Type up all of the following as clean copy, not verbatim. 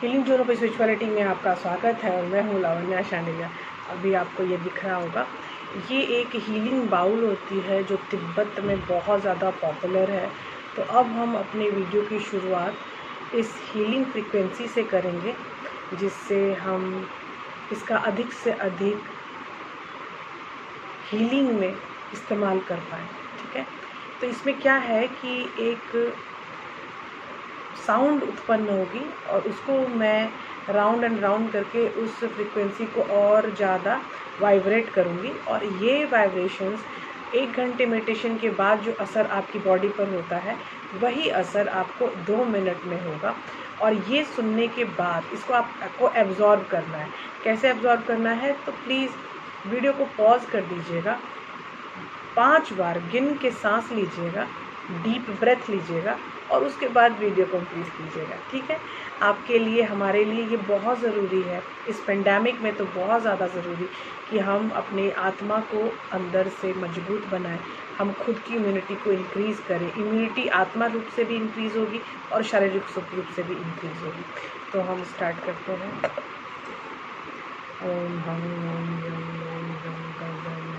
Healing zone of spirituality में आपका स्वागत है और मैं हूँ लावण्या शांडिल्या। अभी आपको ये दिख रहा होगा, ये एक हीलिंग बाउल होती है जो तिब्बत में बहुत ज़्यादा पॉपुलर है। तो अब हम अपने वीडियो की शुरुआत इस हीलिंग फ्रीक्वेंसी से करेंगे, जिससे हम इसका अधिक से अधिक हीलिंग में इस्तेमाल कर पाएँ। ठीक है, तो इसमें क्या है कि एक साउंड उत्पन्न होगी और उसको मैं राउंड एंड राउंड करके उस फ्रीक्वेंसी को और ज़्यादा वाइब्रेट करूँगी, और ये वाइब्रेशंस 1 घंटे मेडिटेशन के बाद जो असर आपकी बॉडी पर होता है, वही असर आपको 2 मिनट में होगा। और ये सुनने के बाद इसको आपको एब्जॉर्ब करना है। कैसे एब्जॉर्ब करना है, तो प्लीज़ वीडियो को पॉज कर दीजिएगा, 5 बार गिन के सांस लीजिएगा, डीप ब्रेथ लीजिएगा और उसके बाद वीडियो कंप्लीट कीजिएगा। ठीक है, आपके लिए, हमारे लिए ये बहुत ज़रूरी है। इस पेंडेमिक में तो बहुत ज़्यादा ज़रूरी कि हम अपने आत्मा को अंदर से मजबूत बनाएं, हम खुद की इम्यूनिटी को इंक्रीज़ करें। इम्यूनिटी आत्मा रूप से भी इंक्रीज़ होगी और शारीरिक रूप से भी इंक्रीज़ होगी। तो हम स्टार्ट करते हैं। ओम हम ओम यम ओम यम गंगा यम।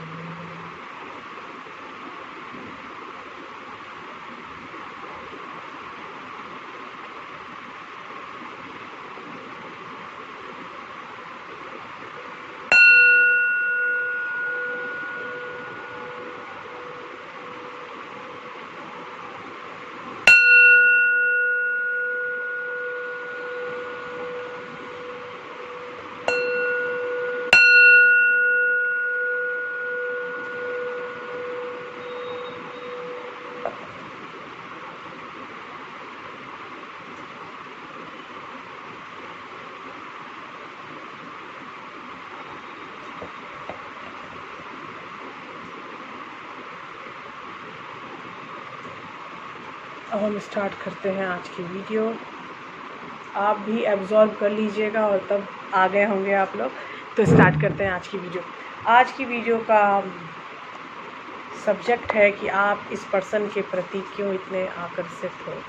अब हम स्टार्ट करते हैं आज की वीडियो। आप भी एब्जॉर्ब कर लीजिएगा और तब आ गए होंगे आप लोग। तो स्टार्ट करते हैं आज की वीडियो। आज की वीडियो का सब्जेक्ट है कि आप इस पर्सन के प्रति क्यों इतने आकर्षित हो।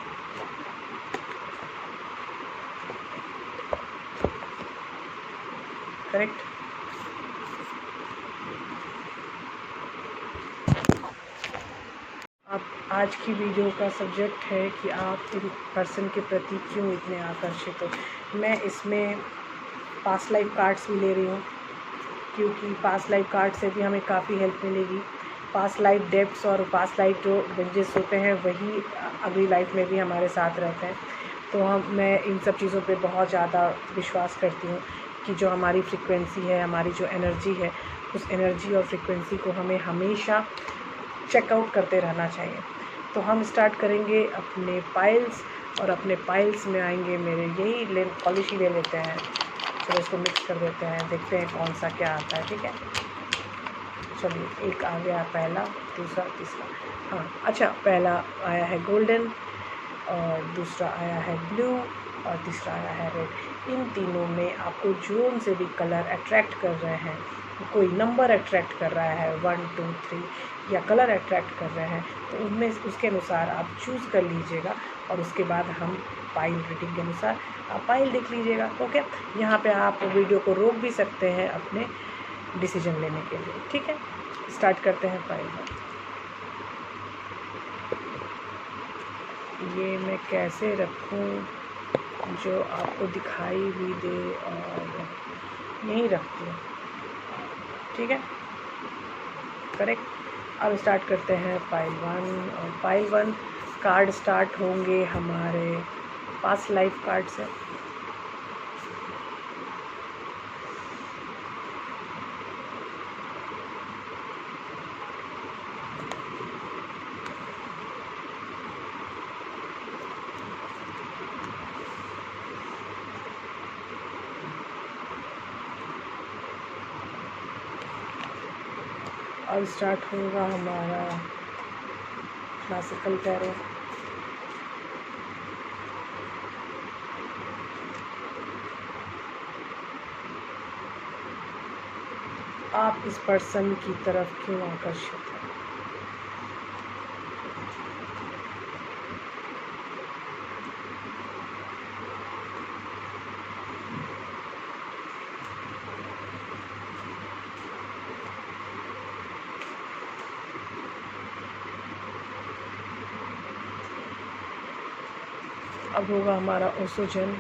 करेक्ट। अब आज की वीडियो का सब्जेक्ट है कि आप इन पर्सन के प्रति क्यों इतने आकर्षित हो। मैं इसमें पास्ट लाइफ कार्ड्स भी ले रही हूँ, क्योंकि पास्ट लाइफ कार्ड से भी हमें काफ़ी हेल्प मिलेगी। पास्ट लाइफ डेब्ट्स और पास्ट लाइफ जो बेंजेस होते हैं, वही अगली लाइफ में भी हमारे साथ रहते हैं। तो मैं इन सब चीज़ों पे बहुत ज़्यादा विश्वास करती हूँ कि जो हमारी फ्रीक्वेंसी है, हमारी जो एनर्जी है, उस एनर्जी और फ्रीक्वेंसी को हमें हमेशा चेकआउट करते रहना चाहिए। तो हम स्टार्ट करेंगे अपने पाइल्स, और अपने पाइल्स में आएंगे मेरे यही पॉलिश ही ले लेते हैं। चलो इसको मिक्स कर देते हैं, देखते हैं कौन सा क्या आता है। ठीक है, चलिए एक आ गया पहला, दूसरा, तीसरा। हाँ अच्छा, पहला आया है गोल्डन, और दूसरा आया है ब्लू, और तीसरा आया है रेड। इन तीनों में आपको जो से भी कलर अट्रैक्ट कर रहे हैं, कोई नंबर अट्रैक्ट कर रहा है 1 2 3 या कलर अट्रैक्ट कर रहे हैं, तो उनमें उसके अनुसार आप चूज़ कर लीजिएगा। और उसके बाद हम पाइल रीडिंग के अनुसार आप पाइल देख लीजिएगा। ओके, यहाँ पे आप वीडियो को रोक भी सकते हैं अपने डिसीजन लेने के लिए। ठीक है, स्टार्ट करते हैं पाइल। ये मैं कैसे रखूं जो आपको दिखाई भी दे, और यहीं रखती हूँ। ठीक है, करेक्ट। अब स्टार्ट करते हैं पाइल 1, और पाइल 1 कार्ड स्टार्ट होंगे हमारे पास्ट लाइफ कार्ड से। अब स्टार्ट होगा हमारा क्लासिकल टैरो। आप इस पर्सन की तरफ क्यों आकर्षित हैं? अब होगा हमारा ओसोजन।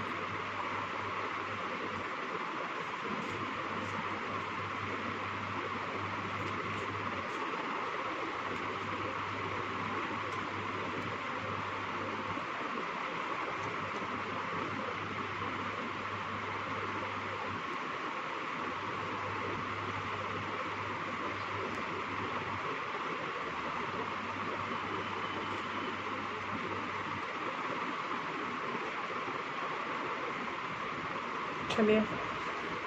चलिए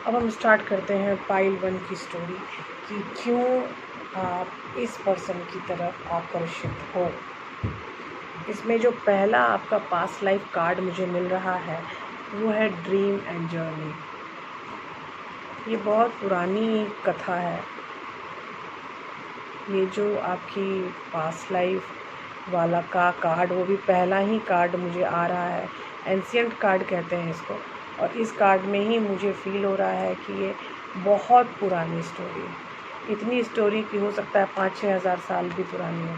अब हम स्टार्ट करते हैं पाइल 1 की स्टोरी कि क्यों आप इस पर्सन की तरफ आकर्षित हो। इसमें जो पहला आपका पास्ट लाइफ कार्ड मुझे मिल रहा है वो है ड्रीम एंड जर्नी। ये बहुत पुरानी कथा है। ये जो आपकी पास्ट लाइफ वाला का कार्ड, वो भी पहला ही कार्ड मुझे आ रहा है। एंशिएंट कार्ड कहते हैं इसको। और इस कार्ड में ही मुझे फील हो रहा है कि ये बहुत पुरानी स्टोरी है। इतनी स्टोरी की हो सकता है 5-6 हज़ार साल भी पुरानी हो।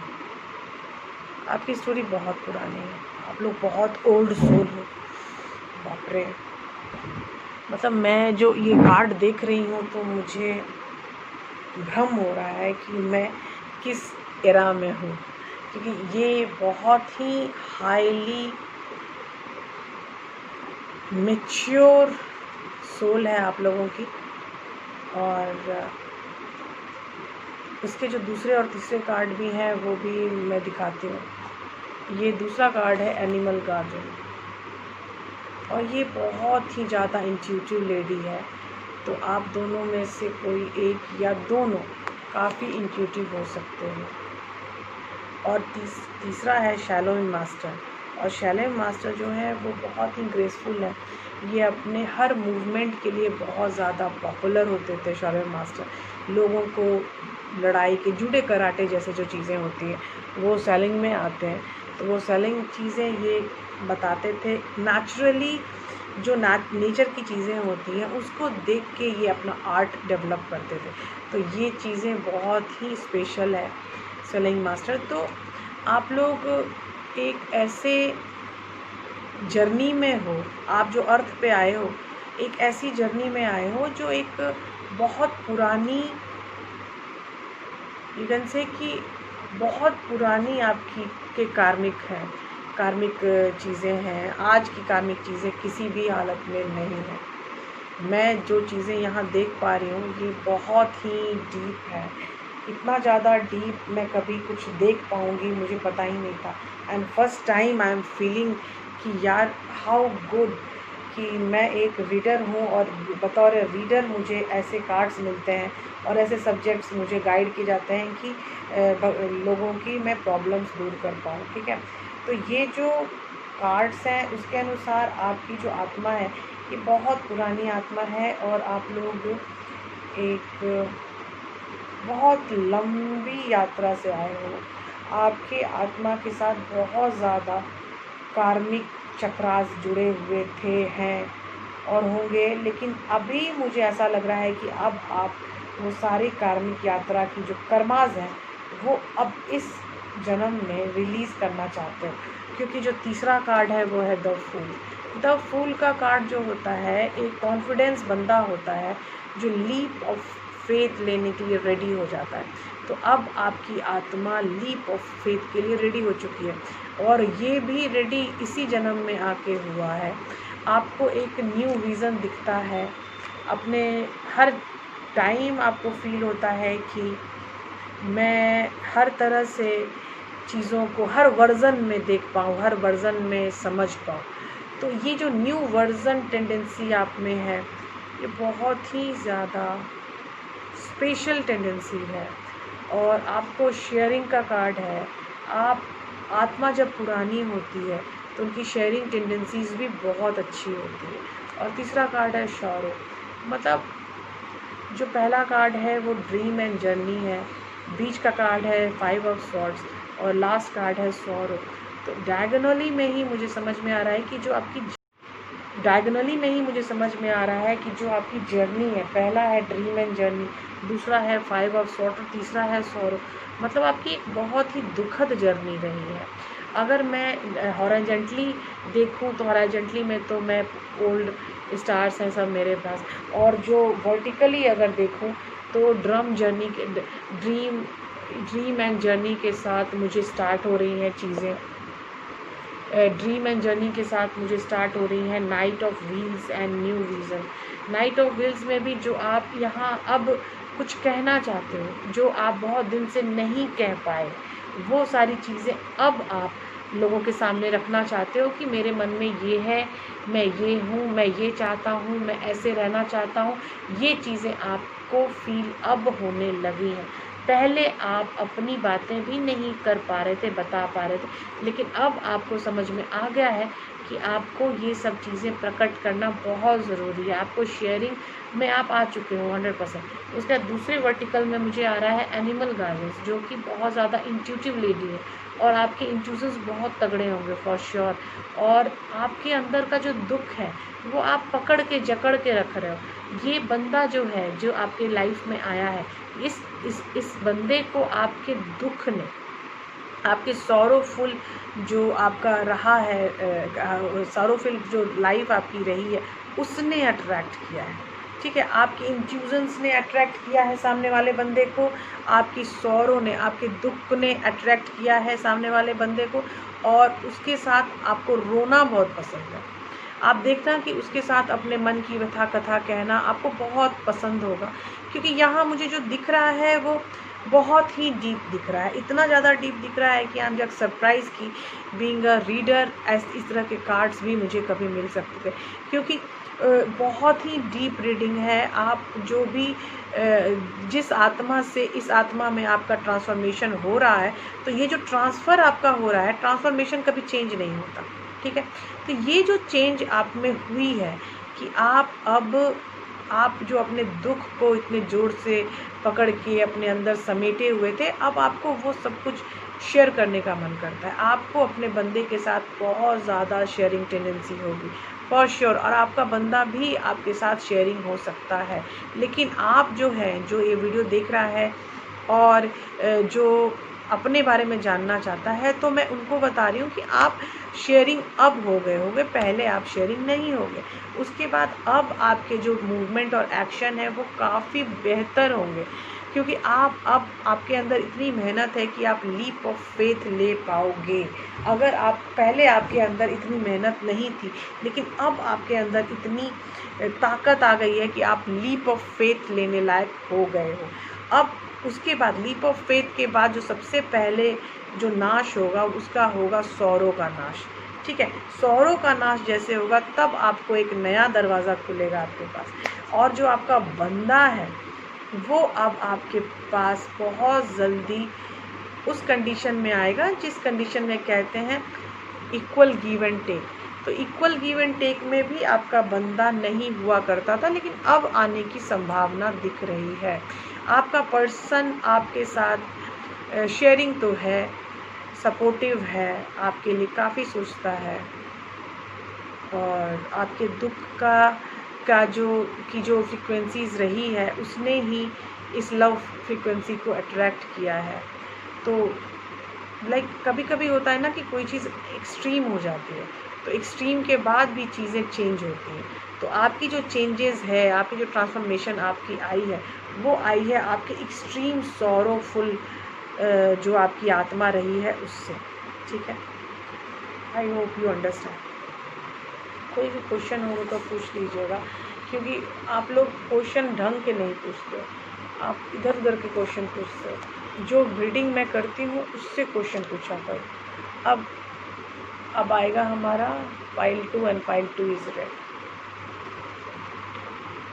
आपकी स्टोरी बहुत पुरानी है। आप लोग बहुत ओल्ड सोल हो। बाप रे, मतलब मैं जो ये कार्ड देख रही हूँ तो मुझे भ्रम हो रहा है कि मैं किस एरा में हूँ, क्योंकि ये बहुत ही हाईली मैच्योर सोल है आप लोगों की। और इसके जो दूसरे और तीसरे कार्ड भी हैं वो भी मैं दिखाती हूँ। ये दूसरा कार्ड है एनिमल गार्जियन, और ये बहुत ही ज़्यादा इंट्यूटिव लेडी है। तो आप दोनों में से कोई एक या दोनों काफ़ी इंट्यूटिव हो सकते हैं। और तीसरा है शैलोइंग मास्टर। और शैलोइंग मास्टर जो है वो बहुत ही ग्रेसफुल है। ये अपने हर मूवमेंट के लिए बहुत ज़्यादा पॉपुलर होते थे। शैलोइंग मास्टर लोगों को लड़ाई के जूडो कराटे जैसे जो चीज़ें होती हैं वो सेलिंग में आते हैं। तो वो सेलिंग चीज़ें ये बताते थे नेचुरली, जो नेचर की चीज़ें होती हैं उसको देख के ये अपना आर्ट डेवलप करते थे। तो ये चीज़ें बहुत ही स्पेशल है सेलिंग मास्टर। तो आप लोग एक ऐसे जर्नी में हो, आप जो अर्थ पे आए हो एक ऐसी जर्नी में आए हो जो एक बहुत पुरानी, यू कैन से कि बहुत पुरानी आपकी के कार्मिक चीज़ें हैं। आज की कार्मिक चीज़ें किसी भी हालत में नहीं है। मैं जो चीज़ें यहाँ देख पा रही हूँ ये बहुत ही डीप है। इतना ज़्यादा डीप मैं कभी कुछ देख पाऊँगी मुझे पता ही नहीं था। And first time I am feeling कि यार हाउ गुड कि मैं एक रीडर हूँ, और बतौर रीडर मुझे ऐसे कार्ड्स मिलते हैं और ऐसे सब्जेक्ट्स मुझे गाइड किए जाते हैं कि लोगों की मैं प्रॉब्लम्स दूर कर पाऊँ। ठीक है, तो ये जो कार्ड्स हैं उसके अनुसार आपकी जो आत्मा है ये बहुत पुरानी आत्मा है। और आप लोग एक बहुत लंबी यात्रा से आए हो। आपके आत्मा के साथ बहुत ज़्यादा कार्मिक चक्रास जुड़े हुए हैं और होंगे, लेकिन अभी मुझे ऐसा लग रहा है कि अब आप वो सारी कार्मिक यात्रा की जो कर्मास हैं वो अब इस जन्म में रिलीज़ करना चाहते हो। क्योंकि जो तीसरा कार्ड है वो है द फूल। द फूल का कार्ड जो होता है एक कॉन्फिडेंस बंदा होता है जो लीप ऑफ फेथ लेने के लिए रेडी हो जाता है। तो अब आपकी आत्मा लीप ऑफ फेथ के लिए रेडी हो चुकी है, और ये भी रेडी इसी जन्म में आके हुआ है। आपको एक न्यू विज़न दिखता है अपने हर टाइम। आपको फील होता है कि मैं हर तरह से चीज़ों को हर वर्ज़न में देख पाऊँ, हर वर्ज़न में समझ पाऊँ। तो ये जो न्यू वर्ज़न टेंडेंसी आप में है ये बहुत ही ज़्यादा स्पेशल टेंडेंसी है। और आपको शेयरिंग का कार्ड है। आप आत्मा जब पुरानी होती है तो उनकी शेयरिंग टेंडेंसीज़ भी बहुत अच्छी होती है। और तीसरा कार्ड है शॉरो। मतलब जो पहला कार्ड है वो ड्रीम एंड जर्नी है, बीच का कार्ड है 5 ऑफ सॉर्ड्स, और लास्ट कार्ड है सॉरो। तो डायगोनली में ही मुझे समझ में आ रहा है कि जो आपकी जर्नी है, पहला है ड्रीम एंड जर्नी, दूसरा है 5 ऑफ सॉर्ड और तीसरा है सॉरो। मतलब आपकी एक बहुत ही दुखद जर्नी रही है। अगर मैं हॉरिजॉन्टली देखूं तो हॉरिजॉन्टली में तो मैं ओल्ड स्टार्स हैं सब मेरे पास, और जो वर्टिकली अगर देखूं तो ड्रीम एंड जर्नी के साथ मुझे स्टार्ट हो रही हैं चीज़ें। ड्रीम एंड जर्नी के साथ मुझे स्टार्ट हो रही है night of wheels and new vision. Night of wheels में भी जो आप यहाँ अब कुछ कहना चाहते हो, जो आप बहुत दिन से नहीं कह पाए, वो सारी चीज़ें अब आप लोगों के सामने रखना चाहते हो कि मेरे मन में ये है, मैं ये हूँ, मैं ये चाहता हूँ, मैं ऐसे रहना चाहता हूँ। ये चीज़ें आपको फील अब होने लगी हैं। पहले आप अपनी बातें भी नहीं कर पा रहे थे, बता पा रहे थे, लेकिन अब आपको समझ में आ गया है कि आपको ये सब चीज़ें प्रकट करना बहुत ज़रूरी है। आपको शेयरिंग में आप आ चुके हो 100%। उसके बाद दूसरे वर्टिकल में मुझे आ रहा है एनिमल गार्डन्स, जो कि बहुत ज़्यादा इंट्यूटिव लेडी है, और आपके इंट्यूशंस बहुत तगड़े होंगे फॉर श्योर। और आपके अंदर का जो दुख है वो आप पकड़ के जकड़ के रख रहे हो। ये बंदा जो है, जो आपके लाइफ में आया है, इस बंदे को आपके दुख ने, आपके सॉरोफुल जो आपका रहा है, सॉरोफुल जो लाइफ आपकी रही है, उसने अट्रैक्ट किया है। ठीक है, आपके इंट्यूजन्स ने अट्रैक्ट किया है सामने वाले बंदे को, आपकी सौरों ने, आपके दुख ने अट्रैक्ट किया है सामने वाले बंदे को, और उसके साथ आपको रोना बहुत पसंद है। आप देखना कि उसके साथ अपने मन की व्यथा कथा कहना आपको बहुत पसंद होगा, क्योंकि यहाँ मुझे जो दिख रहा है वो बहुत ही डीप दिख रहा है। इतना ज़्यादा डीप दिख रहा है कि आई एम जस्ट सरप्राइज की बीइंग अ रीडर इस तरह के कार्ड्स भी मुझे कभी मिल सकते थे, क्योंकि बहुत ही डीप रीडिंग है। आप जो भी जिस आत्मा से इस आत्मा में आपका ट्रांसफॉर्मेशन हो रहा है, तो ये जो ट्रांसफ़र आपका हो रहा है, ट्रांसफॉर्मेशन कभी चेंज नहीं होता। ठीक है, तो ये जो चेंज आप में हुई है कि आप जो अपने दुख को इतने ज़ोर से पकड़ के अपने अंदर समेटे हुए थे, अब आपको वो सब कुछ शेयर करने का मन करता है। आपको अपने बंदे के साथ बहुत ज़्यादा शेयरिंग टेंडेंसी होगी फॉर श्योर, और आपका बंदा भी आपके साथ शेयरिंग हो सकता है। लेकिन आप जो है, जो ये वीडियो देख रहा है और जो अपने बारे में जानना चाहता है, तो मैं उनको बता रही हूँ कि आप शेयरिंग अब हो गए होंगे, पहले आप शेयरिंग नहीं होंगे। उसके बाद अब आपके जो मूवमेंट और एक्शन है वो काफ़ी बेहतर होंगे, क्योंकि अब आपके अंदर इतनी मेहनत है कि आप लीप ऑफ फेथ ले पाओगे। अगर आप पहले आपके अंदर इतनी मेहनत नहीं थी, लेकिन अब आपके अंदर इतनी ताकत आ गई है कि आप लीप ऑफ फेथ लेने लायक हो गए हो। अब उसके बाद लीप ऑफ फेथ के बाद जो सबसे पहले जो नाश होगा, उसका होगा सौरों का नाश। ठीक है, सौरों का नाश जैसे होगा, तब आपको एक नया दरवाज़ा खुलेगा आपके पास, और जो आपका बंदा है वो अब आपके पास बहुत जल्दी उस कंडीशन में आएगा जिस कंडीशन में कहते हैं इक्वल गिव एंड टेक। तो इक्वल गिव एंड टेक में भी आपका बंदा नहीं हुआ करता था, लेकिन अब आने की संभावना दिख रही है। आपका पर्सन आपके साथ शेयरिंग तो है, सपोर्टिव है, आपके लिए काफ़ी सोचता है, और आपके दुख का जो फ्रीक्वेंसीज़ रही है, उसने ही इस लव फ्रीक्वेंसी को अट्रैक्ट किया है। तो लाइक कभी कभी होता है ना कि कोई चीज़ एक्सट्रीम हो जाती है, तो एक्सट्रीम के बाद भी चीज़ें चेंज होती हैं। तो आपकी जो चेंजेस है, आपकी जो ट्रांसफॉर्मेशन आपकी आई है, वो आई है आपके एक्सट्रीम सॉरोफुल जो आपकी आत्मा रही है उससे। ठीक है, आई होप यू अंडरस्टैंड। कोई भी क्वेश्चन हो तो पूछ लीजिएगा, क्योंकि आप लोग क्वेश्चन ढंग के नहीं पूछते हो, आप इधर उधर के क्वेश्चन पूछते हो। जो रीडिंग मैं करती हूँ उससे क्वेश्चन पूछा करो। अब आएगा हमारा file 2 and file 2 is red.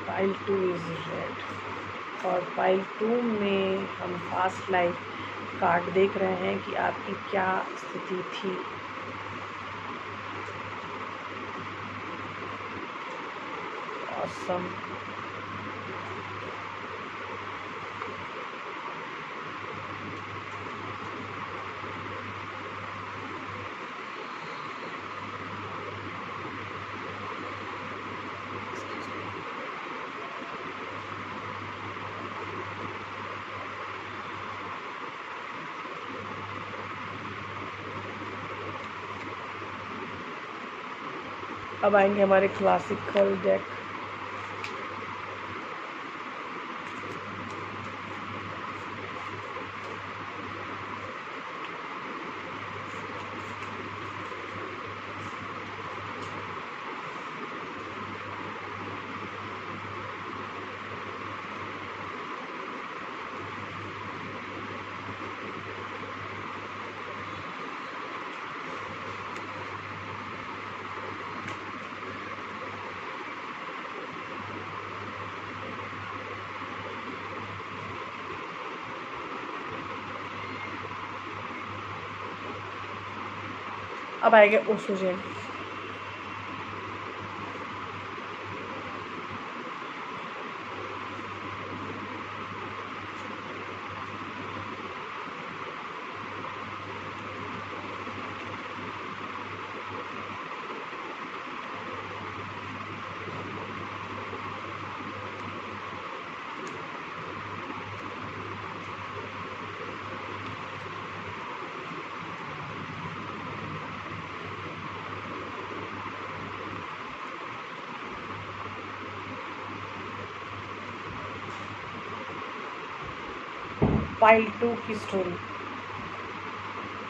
File 2 is red, और फाइल 2 में हम पास्ट लाइफ कार्ड देख रहे हैं कि आपकी क्या स्थिति थी। ऑसम। अब आएंगे हमारे क्लासिकल डेक। अब आएगा ओसोजन। पाइल 2 की स्टोरी।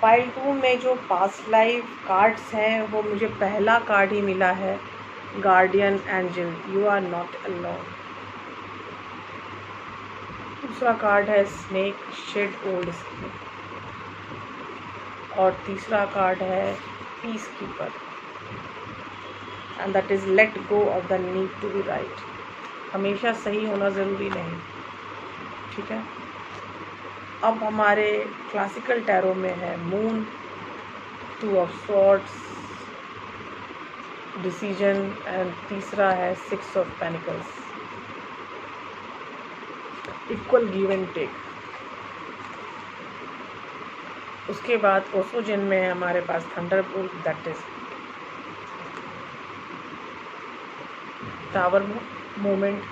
पाइल 2 में जो पास्ट लाइफ कार्ड्स हैं वो मुझे पहला कार्ड ही मिला है, guardian angel, you are not alone. दूसरा कार्ड है स्नेक, शेड ओल्ड स्नेक। और तीसरा कार्ड है peacekeeper, and that is let go of the need to be right. हमेशा सही होना ज़रूरी नहीं, ठीक है। अब हमारे क्लासिकल टैरो में है moon, 2 of swords, decision, and तीसरा है 6 of pentacles, equal give and take. उसके बाद ओसोजन में है हमारे पास thunderbolt, that is tower moment.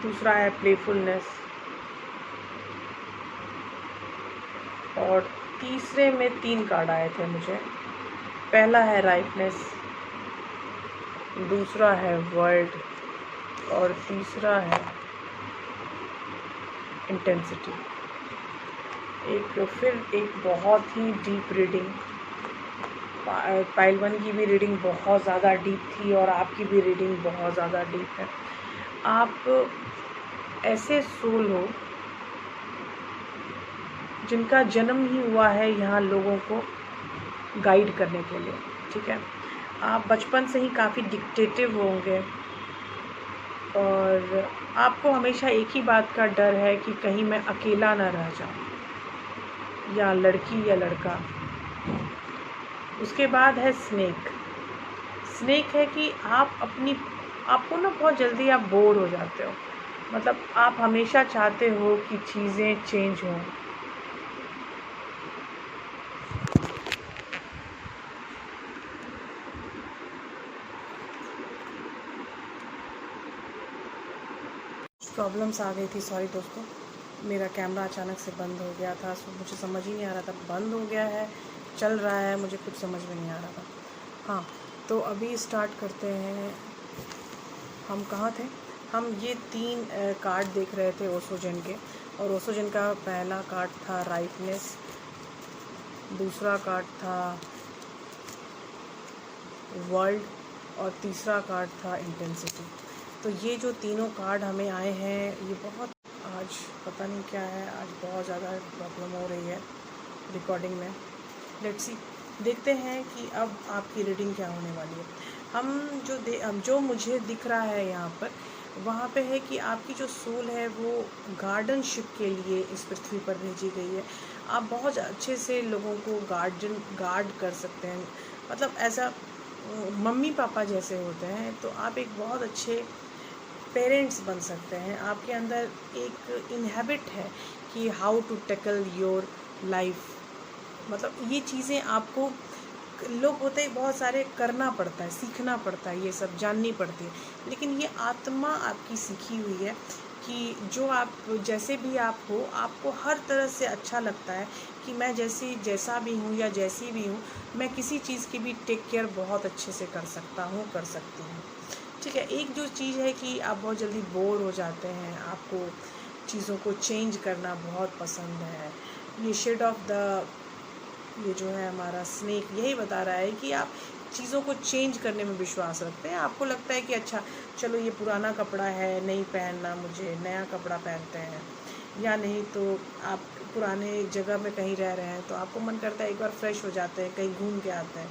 दूसरा है प्लेफुलनेस, और तीसरे में 3 कार्ड आए थे मुझे। पहला है राइटनेस, दूसरा है वर्ल्ड, और तीसरा है इंटेंसिटी। एक बहुत ही डीप रीडिंग, पाइल 1 की भी रीडिंग बहुत ज़्यादा डीप थी और आपकी भी रीडिंग बहुत ज़्यादा डीप है। आप ऐसे सोल हो जिनका जन्म ही हुआ है यहाँ लोगों को गाइड करने के लिए, ठीक है। आप बचपन से ही काफ़ी डिक्टेटिव होंगे और आपको हमेशा एक ही बात का डर है कि कहीं मैं अकेला ना रह जाऊँ, या लड़की या लड़का। उसके बाद है स्नेक। स्नेक है कि आपको ना बहुत जल्दी आप बोर हो जाते हो, मतलब आप हमेशा चाहते हो कि चीज़ें चेंज हों। प्रॉब्लम्स आ गई थी, सॉरी दोस्तों, मेरा कैमरा अचानक से बंद हो गया था, सो मुझे समझ ही नहीं आ रहा था बंद हो गया है, चल रहा है, मुझे कुछ समझ में नहीं आ रहा था। हाँ, तो अभी स्टार्ट करते हैं। हम कहाँ थे? हम ये 3 कार्ड देख रहे थे ओसोजन के, और ओसोजन का पहला कार्ड था राइटनेस, दूसरा कार्ड था वर्ल्ड, और तीसरा कार्ड था इंटेंसिटी। तो ये जो तीनों कार्ड हमें आए हैं, ये बहुत, आज पता नहीं क्या है, आज बहुत ज़्यादा प्रॉब्लम हो रही है रिकॉर्डिंग में। लेट्स सी, देखते हैं कि अब आपकी रीडिंग क्या होने वाली है। हम जो मुझे दिख रहा है यहाँ पर, वहाँ पे है कि आपकी जो सोल है वो गार्डनशिप के लिए इस पृथ्वी पर भेजी गई है। आप बहुत अच्छे से लोगों को गार्ड कर सकते हैं, मतलब ऐसा मम्मी पापा जैसे होते हैं, तो आप एक बहुत अच्छे पेरेंट्स बन सकते हैं। आपके अंदर एक इनहैबिट है कि how to tackle your life, मतलब ये चीज़ें आपको, लोग होते हैं बहुत सारे, करना पड़ता है, सीखना पड़ता है, ये सब जाननी पड़ती है, लेकिन ये आत्मा आपकी सीखी हुई है कि जो आप जैसे भी आप हो, आपको हर तरह से अच्छा लगता है कि मैं जैसा भी हूँ या जैसी भी हूँ, मैं किसी चीज़ की भी टेक केयर बहुत अच्छे से कर सकता हूँ, कर सकती हूँ। ठीक है, एक जो चीज़ है कि आप बहुत जल्दी बोर हो जाते हैं, आपको चीज़ों को चेंज करना बहुत पसंद है। ये शेड ऑफ द ये जो है हमारा स्नेक यही बता रहा है कि आप चीज़ों को चेंज करने में विश्वास रखते हैं। आपको लगता है कि अच्छा चलो ये पुराना कपड़ा है, नहीं पहनना, मुझे नया कपड़ा पहनते हैं। या नहीं तो आप पुराने जगह में कहीं रह रहे हैं तो आपको मन करता है एक बार फ्रेश हो जाते हैं, कहीं घूम के आते हैं।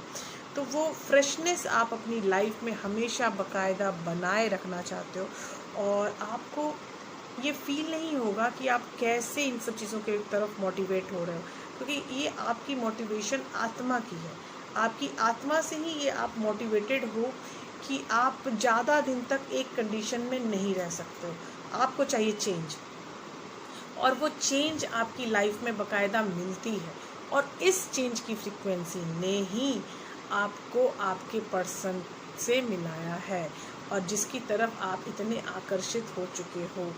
तो वो फ्रेशनेस आप अपनी लाइफ में हमेशा बाकायदा बनाए रखना चाहते हो, और आपको ये फील नहीं होगा कि आप कैसे इन सब चीज़ों के तरफ मोटिवेट हो रहे हो, क्योंकि ये आपकी मोटिवेशन आत्मा की है। आपकी आत्मा से ही ये आप मोटिवेटेड हो कि आप ज़्यादा दिन तक एक कंडीशन में नहीं रह सकते हो, आपको चाहिए चेंज, और वो चेंज आपकी लाइफ में बाकायदा मिलती है। और इस चेंज की फ्रीक्वेंसी ने ही आपको आपके पर्सन से मिलाया है, और जिसकी तरफ आप इतने आकर्षित हो चुके हो।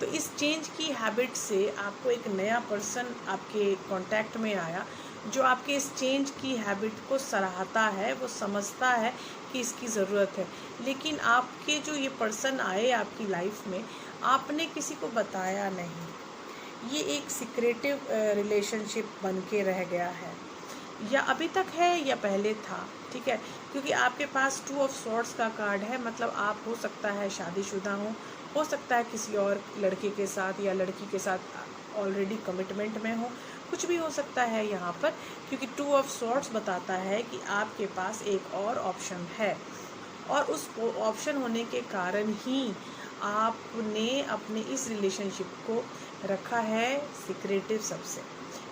तो इस चेंज की हैबिट से आपको एक नया पर्सन आपके कांटेक्ट में आया, जो आपके इस चेंज की हैबिट को सराहता है, वो समझता है कि इसकी ज़रूरत है। लेकिन आपके जो ये पर्सन आए आपकी लाइफ में, आपने किसी को बताया नहीं, ये एक सिक्रेटिव रिलेशनशिप बन के रह गया है, या अभी तक है या पहले था। ठीक है, क्योंकि आपके पास 2 ऑफ स्वॉर्ड्स का कार्ड है, मतलब आप हो सकता है शादीशुदा हो सकता है किसी और लड़के के साथ या लड़की के साथ ऑलरेडी कमिटमेंट में हो, कुछ भी हो सकता है यहाँ पर, क्योंकि 2 ऑफ स्वॉर्ड्स बताता है कि आपके पास एक और ऑप्शन है, और उस ऑप्शन होने के कारण ही आपने अपने इस रिलेशनशिप को रखा है सिक्रेटिव सबसे।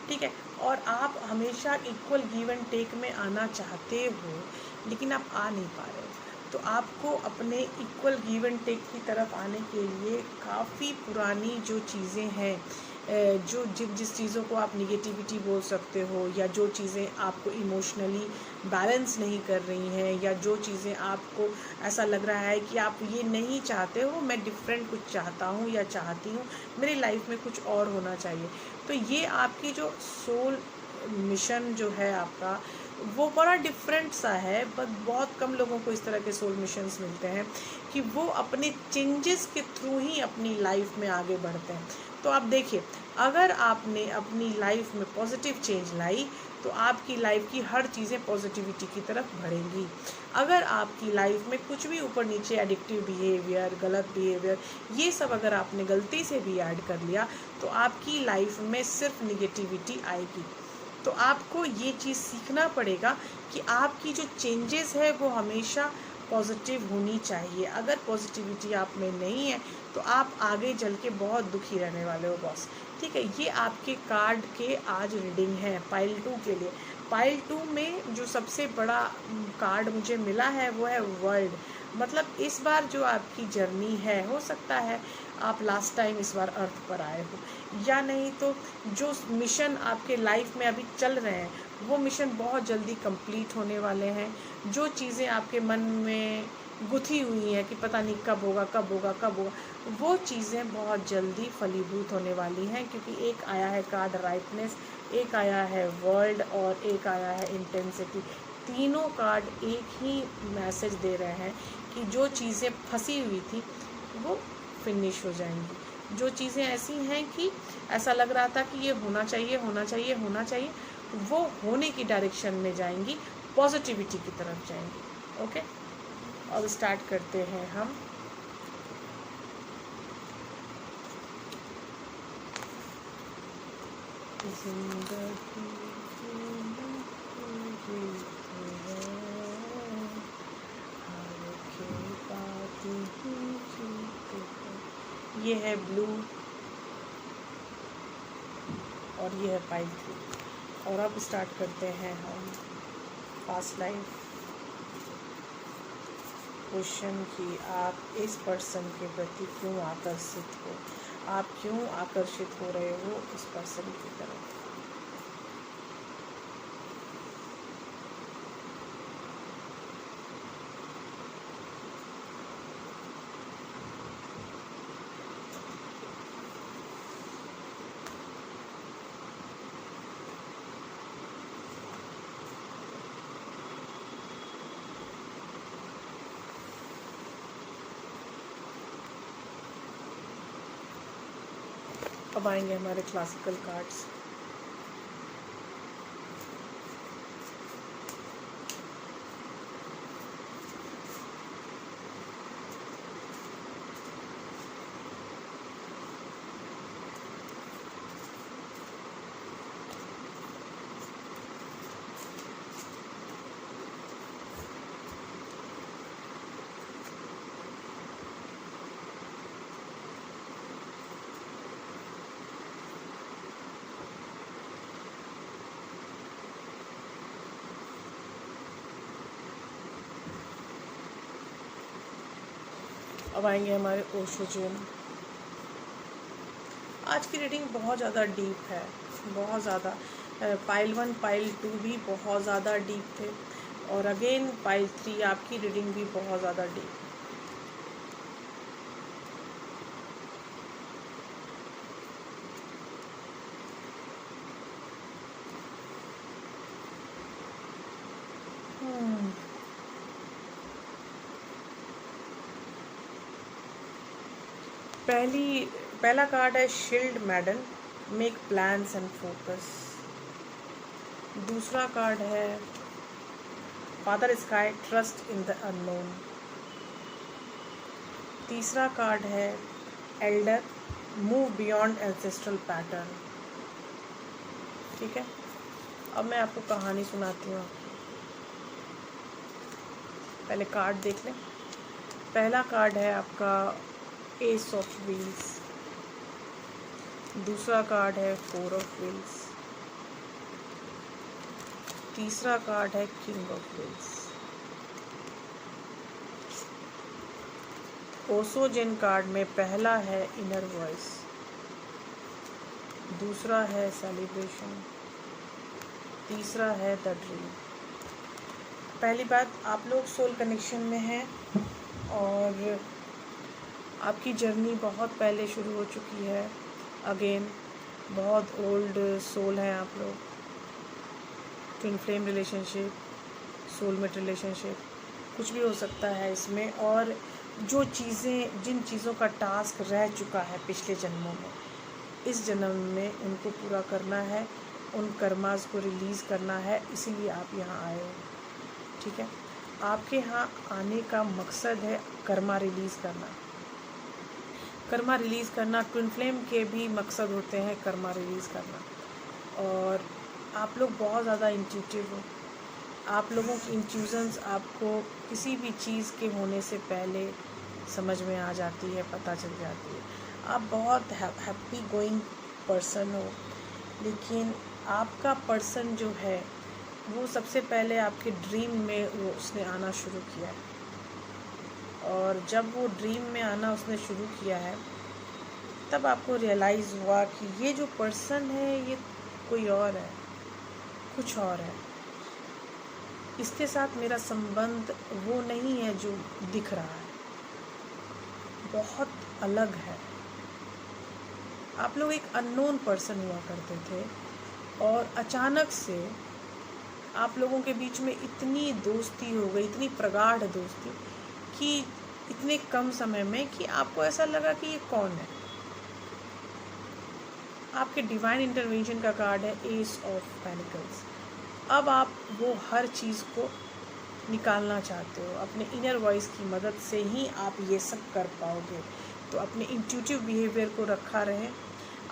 ठीक है, और आप हमेशा इक्वल गिव एंड टेक में आना चाहते हो, लेकिन आप आ नहीं पा रहे हो। तो आपको अपने इक्वल गिव एंड टेक की तरफ आने के लिए काफ़ी पुरानी जो चीज़ें हैं, जो जिस चीज़ों को आप निगेटिविटी बोल सकते हो, या जो चीज़ें आपको इमोशनली बैलेंस नहीं कर रही हैं, या जो चीज़ें आपको ऐसा लग रहा है कि आप ये नहीं चाहते हो, मैं डिफरेंट कुछ चाहता हूँ या चाहती हूँ, मेरी लाइफ में कुछ और होना चाहिए। तो ये आपकी जो सोल मिशन जो है आपका, वो बड़ा डिफरेंट सा है, बट बहुत कम लोगों को इस तरह के सोल मिशंस मिलते हैं कि वो अपने चेंजेस के थ्रू ही अपनी लाइफ में आगे बढ़ते हैं। तो आप देखिए, अगर आपने अपनी लाइफ में पॉजिटिव चेंज लाई, तो आपकी लाइफ की हर चीज़ें पॉजिटिविटी की तरफ बढ़ेंगी। अगर आपकी लाइफ में कुछ भी ऊपर नीचे एडिक्टिव बिहेवियर, गलत बिहेवियर, ये सब अगर आपने गलती से भी ऐड कर लिया, तो आपकी लाइफ में सिर्फ निगेटिविटी आएगी। तो आपको ये चीज़ सीखना पड़ेगा कि आपकी जो चेंजेस है वो हमेशा पॉजिटिव होनी चाहिए। अगर पॉजिटिविटी आप में नहीं है, तो आप आगे चल के बहुत दुखी रहने वाले हो बॉस। ठीक है, ये आपके कार्ड के आज रीडिंग है पाइल 2 के लिए। पाइल 2 में जो सबसे बड़ा कार्ड मुझे मिला है वो है वर्ल्ड। मतलब इस बार जो आपकी जर्नी है, हो सकता है आप लास्ट टाइम इस बार अर्थ पर आए हो, या नहीं तो जो मिशन आपके लाइफ में अभी चल रहे हैं, वो मिशन बहुत जल्दी कंप्लीट होने वाले हैं। जो चीज़ें आपके मन में गुथी हुई हैं कि पता नहीं कब होगा कब होगा कब होगा, वो चीज़ें बहुत जल्दी फलीभूत होने वाली हैं, क्योंकि एक आया है कार्ड राइटनेस, एक आया है वर्ल्ड, और एक आया है इंटेंसिटी। तीनों कार्ड एक ही मैसेज दे रहे हैं कि जो चीज़ें फंसी हुई थी वो फिनिश हो जाएंगी। जो चीज़ें ऐसी हैं कि ऐसा लग रहा था कि ये होना चाहिए होना चाहिए होना चाहिए, वो होने की डायरेक्शन में जाएंगी, पॉजिटिविटी की तरफ जाएंगी। ओके, अब स्टार्ट करते हैं हम। ये है ब्लू और ये है पाइल 3। और अब स्टार्ट करते हैं हम पास्ट लाइफ क्वेश्चन कि आप इस पर्सन के प्रति क्यों आकर्षित हो, आप क्यों आकर्षित हो रहे हो इस पर्सन की तरफ। अब आएंगे हमारे क्लासिकल कार्ड्स। अब आएंगे हमारे ओशो जैन। आज की रीडिंग बहुत ज़्यादा डीप है, बहुत ज़्यादा। पाइल 1 पाइल 2 भी बहुत ज़्यादा डीप थे, और अगेन पाइल 3 आपकी रीडिंग भी बहुत ज़्यादा डीप। पहला कार्ड है shield मैडन, make plans and focus. दूसरा कार्ड है father sky, trust in the unknown. तीसरा कार्ड है Elder, move beyond ancestral pattern. ठीक है, अब मैं आपको कहानी सुनाती हूँ। पहले कार्ड देख लें। पहला कार्ड है आपका एस ऑफ व्हील्स। दूसरा कार्ड है 4 ऑफ व्हील्स। तीसरा कार्ड है king of wheels. Osho Jain card में पहला है इनर वॉइस, दूसरा है सेलिब्रेशन, तीसरा है द ड्रीम। पहली बात, आप लोग सोल कनेक्शन में हैं और आपकी जर्नी बहुत पहले शुरू हो चुकी है। अगेन बहुत ओल्ड सोल हैं आप लोग। Twin flame relationship, soulmate relationship, कुछ भी हो सकता है इसमें। और जो चीज़ें, जिन चीज़ों का टास्क रह चुका है पिछले जन्मों में, इस जन्म में उनको पूरा करना है, उन कर्मास को रिलीज़ करना है, इसीलिए आप यहाँ आए हो। ठीक है, आपके यहाँ आने का मकसद है कर्मा रिलीज़ करना। कर्मा रिलीज़ करना, ट्विन फ्लेम के भी मकसद होते हैं कर्मा रिलीज़ करना। और आप लोग बहुत ज़्यादा इंट्यूटिव हो। आप लोगों की इंट्यूशंस आपको किसी भी चीज़ के होने से पहले समझ में आ जाती है, पता चल जाती है। आप बहुत हैप्पी गोइंग पर्सन हो, लेकिन आपका पर्सन जो है वो सबसे पहले आपके ड्रीम में वो उसने आना शुरू किया है। और जब वो ड्रीम में आना उसने शुरू किया है, तब आपको रियलाइज़ हुआ कि ये जो पर्सन है ये कोई और है, कुछ और है। इसके साथ मेरा संबंध वो नहीं है जो दिख रहा है, बहुत अलग है। आप लोग एक अननोन पर्सन हुआ करते थे, और अचानक से आप लोगों के बीच में इतनी दोस्ती हो गई, इतनी प्रगाढ़ दोस्ती, कि इतने कम समय में कि आपको ऐसा लगा कि ये कौन है। आपके डिवाइन इंटरवेंशन का कार्ड है एस ऑफ पेनिकल्स। अब आप वो हर चीज़ को निकालना चाहते हो, अपने इनर वॉइस की मदद से ही आप ये सब कर पाओगे। तो अपने इंट्यूटिव बिहेवियर को रखा रहे।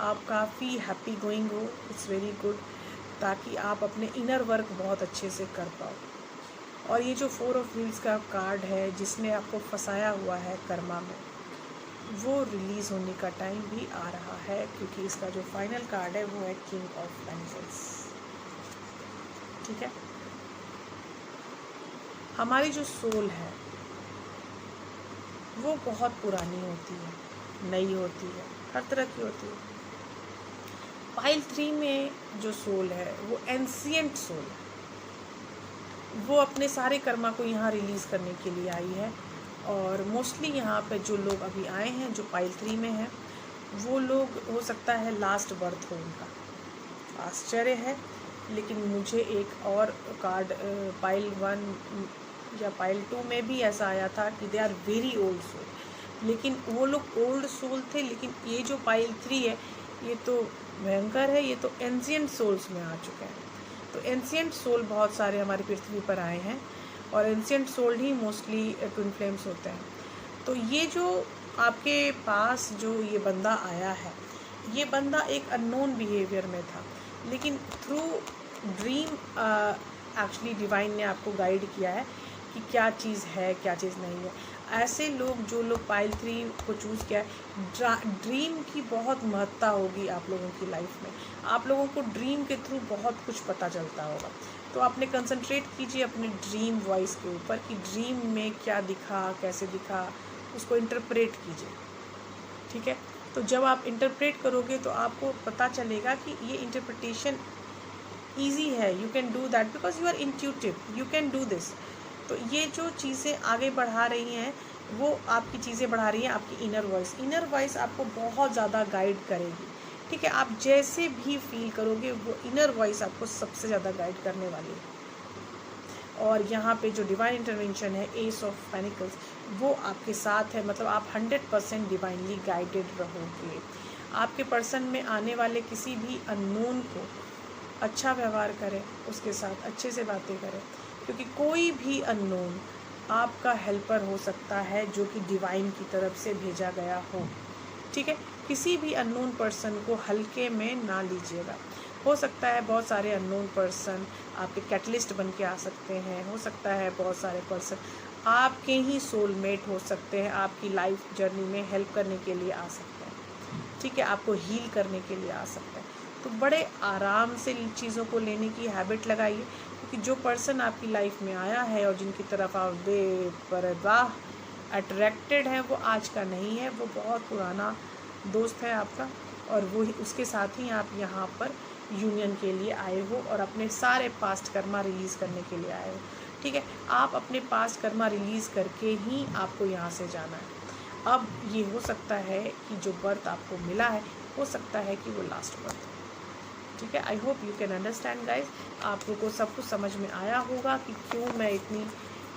आप काफ़ी हैप्पी गोइंग हो, इट्स वेरी गुड, ताकि आप अपने इनर वर्क बहुत अच्छे से कर पाओ। और ये जो 4 ऑफ व्हील्स का कार्ड है, जिसने आपको फंसाया हुआ है कर्मा में, वो रिलीज़ होने का टाइम भी आ रहा है, क्योंकि इसका जो फाइनल कार्ड है वो है किंग ऑफ पेंटिकल्स। ठीक है, हमारी जो सोल है वो बहुत पुरानी होती है, नई होती है, हर तरह की होती है। पाइल 3 में जो सोल है वो एंशिएंट सोल है। वो अपने सारे कर्मा को यहाँ रिलीज़ करने के लिए आई है। और मोस्टली यहाँ पे जो लोग अभी आए हैं, जो पाइल 3 में हैं, वो लोग हो सकता है लास्ट बर्थ हो उनका। आश्चर्य है, लेकिन मुझे एक और कार्ड पाइल 1 या पाइल 2 में भी ऐसा आया था कि they are very old soul. लेकिन वो लोग ओल्ड सोल थे, लेकिन ये जो पाइल 3 है ये तो भयंकर है, ये तो एंशिएंट सोल्स में आ चुके हैं। तो एंशिएंट सोल बहुत सारे हमारी पृथ्वी पर आए हैं और एंशिएंट सोल ही मोस्टली ट्विन फ्लेम्स होते हैं। तो ये जो आपके पास जो ये बंदा आया है, ये बंदा एक अननोन बिहेवियर में था, लेकिन थ्रू ड्रीम एक्चुअली डिवाइन ने आपको गाइड किया है कि क्या चीज़ है, क्या चीज़ नहीं है। ऐसे लोग, जो लोग पाइल 3 को चूज़ किया है, ड्रीम की बहुत महत्ता होगी आप लोगों की लाइफ में। आप लोगों को ड्रीम के थ्रू बहुत कुछ पता चलता होगा। तो आपने कंसंट्रेट कीजिए अपने ड्रीम वॉइस के ऊपर कि ड्रीम में क्या दिखा, कैसे दिखा, उसको इंटरप्रेट कीजिए, ठीक है। तो जब आप इंटरप्रेट करोगे तो आपको पता चलेगा कि ये इंटरप्रिटेशन ईजी है, you can do that because you are intuitive, you can do this. तो ये जो चीज़ें आगे बढ़ा रही हैं, वो आपकी चीज़ें बढ़ा रही हैं आपकी इनर वॉइस। इनर वॉइस आपको बहुत ज़्यादा गाइड करेगी, ठीक है। आप जैसे भी फील करोगे, वो इनर वॉइस आपको सबसे ज़्यादा गाइड करने वाली है। और यहाँ पे जो डिवाइन इंटरवेंशन है, एस ऑफ पेनिकल्स, वो आपके साथ है। मतलब आप 100% डिवाइनली गाइडेड रहोगे। आपके पर्सन में आने वाले किसी भी अननोन को अच्छा व्यवहार करें, उसके साथ अच्छे से बातें करें, क्योंकि कोई भी अननोन आपका हेल्पर हो सकता है जो कि डिवाइन की तरफ से भेजा गया हो, ठीक है। किसी भी अननोन पर्सन को हल्के में ना लीजिएगा। हो सकता है बहुत सारे अननोन पर्सन आपके कैटलिस्ट बन के आ सकते हैं, हो सकता है बहुत सारे पर्सन आपके ही सोलमेट हो सकते हैं, आपकी लाइफ जर्नी में हेल्प करने के लिए आ सकते हैं, ठीक है, आपको हील करने के लिए आ सकते हैं। तो बड़े आराम से इन चीज़ों को लेने की हैबिट लगाइए, क्योंकि जो पर्सन आपकी लाइफ में आया है और जिनकी तरफ आप बेपरवाह अट्रैक्टेड हैं, वो आज का नहीं है, वो बहुत पुराना दोस्त है आपका, और वो उसके साथ ही आप यहाँ पर यूनियन के लिए आए हो और अपने सारे पास्ट कर्मा रिलीज़ करने के लिए आए हो, ठीक है। आप अपने पास्ट कर्मा रिलीज़ करके ही आपको यहाँ से जाना है। अब ये हो सकता है कि जो बर्थ आपको मिला है, हो सकता है कि वो लास्ट बर्थ हो, ठीक है। I hope you can understand guys. आप लोगों को सब कुछ समझ में आया होगा कि क्यों मैं इतनी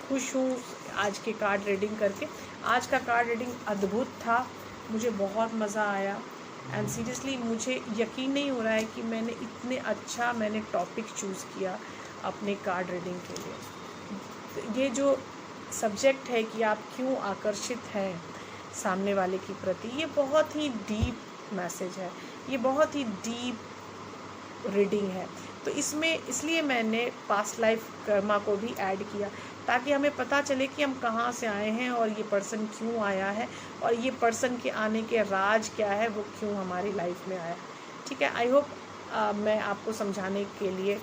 खुश हूँ आज के कार्ड रीडिंग करके। आज का कार्ड रीडिंग अद्भुत था, मुझे बहुत मज़ा आया एंड सीरियसली मुझे यकीन नहीं हो रहा है कि मैंने इतने अच्छा टॉपिक चूज़ किया अपने कार्ड रीडिंग के लिए। ये जो सब्जेक्ट है कि आप क्यों आकर्षित हैं सामने वाले की प्रति, ये बहुत ही डीप मैसेज है, ये बहुत ही डीप रीडिंग है। तो इसमें इसलिए मैंने पास्ट लाइफ कर्मा को भी ऐड किया, ताकि हमें पता चले कि हम कहाँ से आए हैं और ये पर्सन क्यों आया है, और ये पर्सन के आने के राज क्या है, वो क्यों हमारी लाइफ में आया, ठीक है। आई होप मैं आपको समझाने के लिए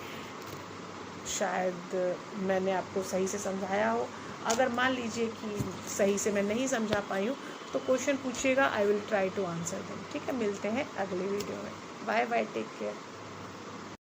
शायद मैंने आपको सही से समझाया हो। अगर मान लीजिए कि सही से मैं नहीं समझा पाई हूँ तो क्वेश्चन पूछिएगा, I will try to answer them, ठीक है। मिलते हैं अगले वीडियो में। Bye bye, take care.